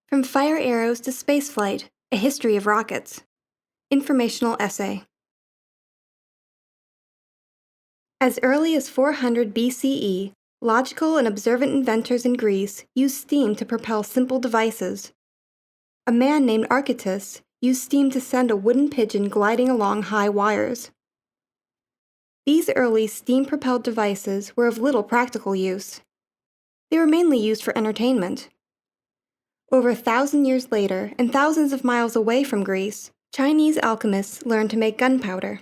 From Fire Arrows to Spaceflight, A History of Rockets. Informational essay. As early as 400 BCE, logical and observant inventors in Greece used steam to propel simple devices. A man named Archytas used steam to send a wooden pigeon gliding along high wires. These early steam-propelled devices were of little practical use. They were mainly used for entertainment. Over 1,000 years later, and thousands of miles away from Greece, Chinese alchemists learned to make gunpowder.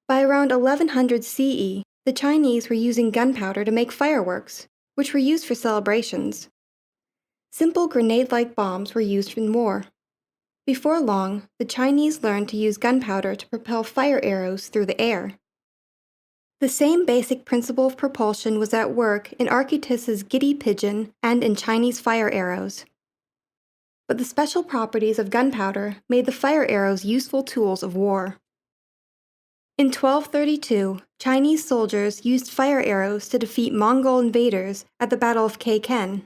By around 1100 CE, the Chinese were using gunpowder to make fireworks, which were used for celebrations. Simple grenade-like bombs were used in war. Before long, the Chinese learned to use gunpowder to propel fire arrows through the air. The same basic principle of propulsion was at work in Archytas's giddy pigeon and in Chinese fire arrows. But the special properties of gunpowder made the fire arrows useful tools of war. In 1232, Chinese soldiers used fire arrows to defeat Mongol invaders at the Battle of Keiken.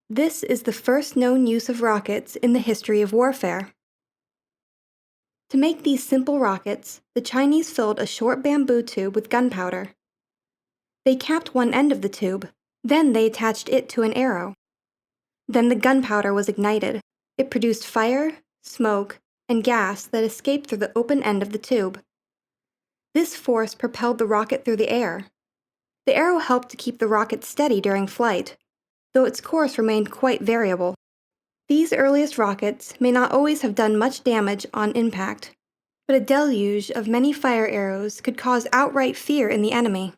This is the first known use of rockets in the history of warfare. To make these simple rockets, the Chinese filled a short bamboo tube with gunpowder. They capped one end of the tube, then they attached it to an arrow. Then the gunpowder was ignited. It produced fire, smoke, and gas that escaped through the open end of the tube. This force propelled the rocket through the air. The arrow helped to keep the rocket steady during flight, though its course remained quite variable. These earliest rockets may not always have done much damage on impact, but a deluge of many fire arrows could cause outright fear in the enemy.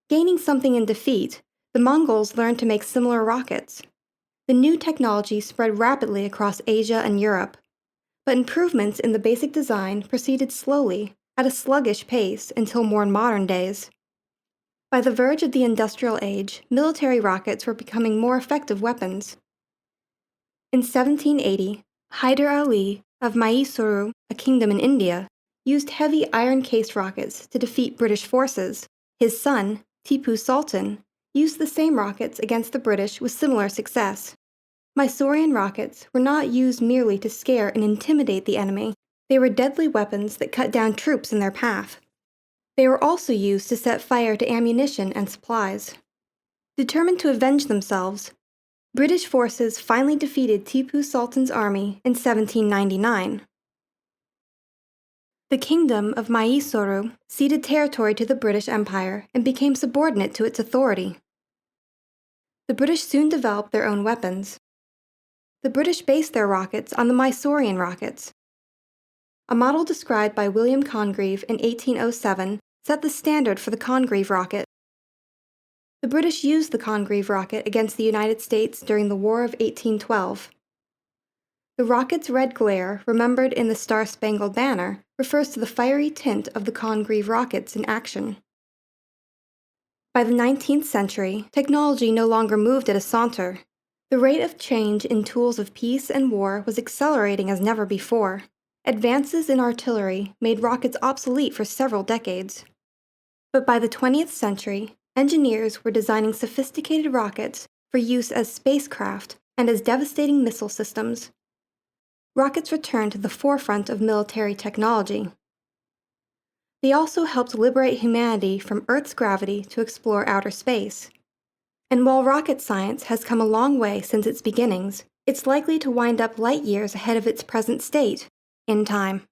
Gaining something in defeat, the Mongols learned to make similar rockets. The new technology spread rapidly across Asia and Europe, but improvements in the basic design proceeded slowly, at a sluggish pace until more modern days. By the verge of the Industrial Age, military rockets were becoming more effective weapons. In 1780, Hyder Ali of Mysuru, a kingdom in India, used heavy iron-cased rockets to defeat British forces. His son, Tipu Sultan, used the same rockets against the British with similar success. Mysorean rockets were not used merely to scare and intimidate the enemy. They were deadly weapons that cut down troops in their path. They were also used to set fire to ammunition and supplies. Determined to avenge themselves, British forces finally defeated Tipu Sultan's army in 1799. The kingdom of Mysuru ceded territory to the British Empire and became subordinate to its authority. The British soon developed their own weapons. The British based their rockets on the Mysorean rockets. A model described by William Congreve in 1807 set the standard for the Congreve rocket. The British used the Congreve rocket against the United States during the War of 1812. The rocket's red glare, remembered in the Star-Spangled Banner, refers to the fiery tint of the Congreve rockets in action. By the 19th century, technology no longer moved at a saunter. The rate of change in tools of peace and war was accelerating as never before. Advances in artillery made rockets obsolete for several decades. But by the 20th century, engineers were designing sophisticated rockets for use as spacecraft and as devastating missile systems. Rockets returned to the forefront of military technology. They also helped liberate humanity from Earth's gravity to explore outer space. And while rocket science has come a long way since its beginnings, it's likely to wind up light years ahead of its present state, in time.